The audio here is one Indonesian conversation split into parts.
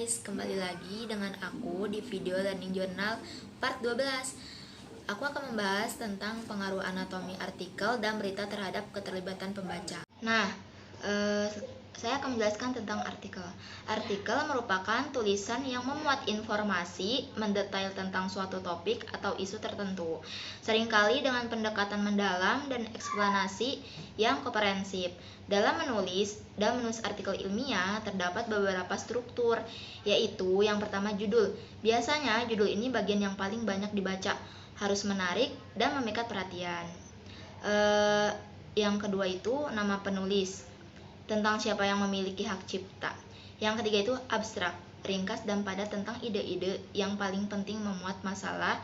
guys, kembali lagi dengan aku di video Learning Journal part 12. Aku akan membahas tentang pengaruh anatomi artikel dan berita terhadap keterlibatan pembaca. Saya akan menjelaskan tentang artikel. Artikel merupakan tulisan yang memuat informasi mendetail tentang suatu topik atau isu tertentu, seringkali dengan pendekatan mendalam dan eksplanasi yang komprehensif. Dalam menulis artikel ilmiah terdapat beberapa struktur, yaitu yang pertama judul. Biasanya judul ini bagian yang paling banyak dibaca, harus menarik dan memikat perhatian. Yang kedua itu nama penulis, tentang siapa yang memiliki hak cipta. Yang ketiga itu abstrak, ringkas dan padat tentang ide-ide yang paling penting memuat masalah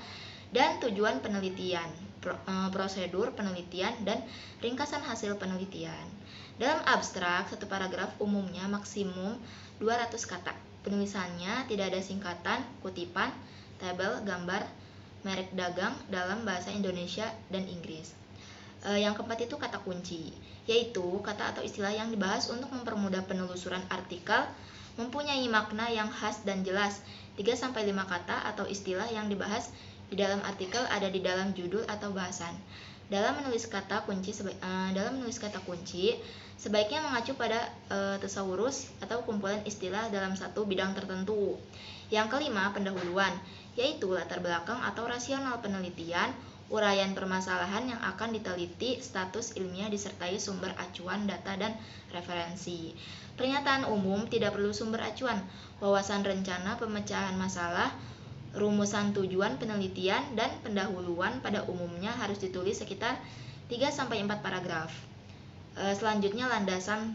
dan tujuan penelitian, prosedur penelitian, dan ringkasan hasil penelitian. Dalam abstrak, satu paragraf umumnya maksimum 200 kata. Penulisannya tidak ada singkatan, kutipan, tabel, gambar, merek dagang dalam bahasa Indonesia dan Inggris. Yang keempat itu kata kunci, yaitu kata atau istilah yang dibahas untuk mempermudah penelusuran artikel, mempunyai makna yang khas dan jelas. 3-5 kata atau istilah yang dibahas di dalam artikel ada di dalam judul atau bahasan. Dalam menulis kata kunci sebaiknya mengacu pada thesaurus atau kumpulan istilah dalam satu bidang tertentu. Yang kelima, pendahuluan, yaitu latar belakang atau rasional penelitian, uraian permasalahan yang akan diteliti, status ilmiah disertai sumber acuan, data, dan referensi. Pernyataan umum tidak perlu sumber acuan, wawasan rencana pemecahan masalah, rumusan tujuan penelitian, dan pendahuluan pada umumnya harus ditulis sekitar 3-4 paragraf. Selanjutnya landasan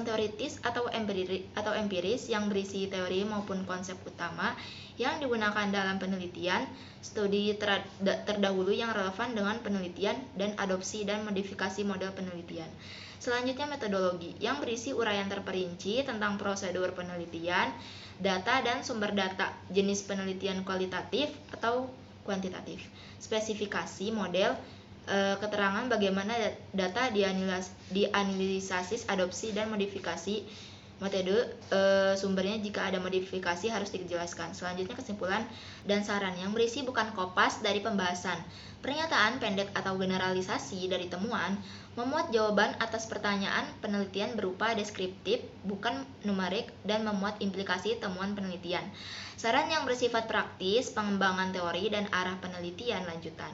teoritis atau empiris yang berisi teori maupun konsep utama yang digunakan dalam penelitian, studi terdahulu yang relevan dengan penelitian, dan adopsi dan modifikasi model penelitian. Selanjutnya metodologi yang berisi uraian terperinci tentang prosedur penelitian, data dan sumber data, jenis penelitian kualitatif atau kuantitatif, spesifikasi model, keterangan bagaimana data dianalisis, adopsi dan modifikasi metode, sumbernya jika ada modifikasi harus dijelaskan. Selanjutnya kesimpulan dan saran yang berisi bukan kopas dari pembahasan, pernyataan pendek atau generalisasi dari temuan, memuat jawaban atas pertanyaan penelitian berupa deskriptif bukan numerik, dan memuat implikasi temuan penelitian. Saran yang bersifat praktis, pengembangan teori dan arah penelitian lanjutan.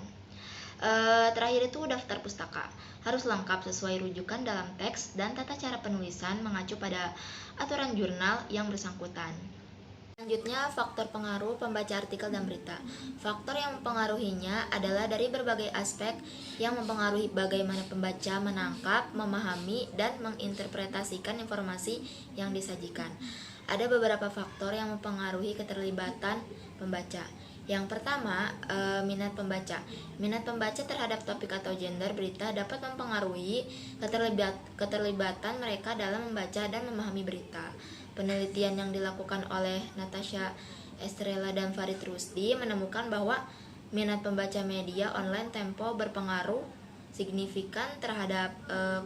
Terakhir itu daftar pustaka, harus lengkap sesuai rujukan dalam teks dan tata cara penulisan mengacu pada aturan jurnal yang bersangkutan. Selanjutnya, faktor pengaruh pembaca artikel dan berita. Faktor yang mempengaruhinya adalah dari berbagai aspek yang mempengaruhi bagaimana pembaca menangkap, memahami, dan menginterpretasikan informasi yang disajikan. Ada beberapa faktor yang mempengaruhi keterlibatan pembaca. Yang pertama, minat pembaca. Minat pembaca terhadap topik atau genre berita dapat mempengaruhi keterlibatan mereka dalam membaca dan memahami berita. Penelitian yang dilakukan oleh Natasha Estrella dan Farid Rusdi menemukan bahwa minat pembaca media online Tempo berpengaruh signifikan terhadap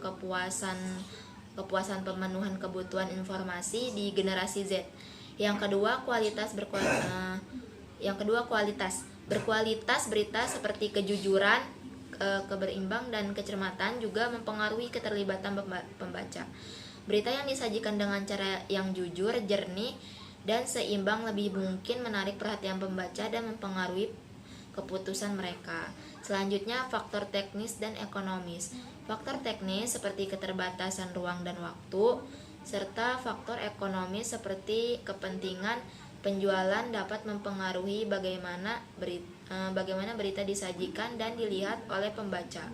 kepuasan pemenuhan kebutuhan informasi di generasi Z. Yang kedua, berkualitas berita seperti kejujuran, keberimbang, dan kecermatan juga mempengaruhi keterlibatan pembaca. Berita yang disajikan dengan cara yang jujur, jernih, dan seimbang lebih mungkin menarik perhatian pembaca dan mempengaruhi keputusan mereka. Selanjutnya, faktor teknis dan ekonomis. Faktor teknis seperti keterbatasan ruang dan waktu, serta faktor ekonomis seperti kepentingan penjualan dapat mempengaruhi bagaimana berita disajikan dan dilihat oleh pembaca.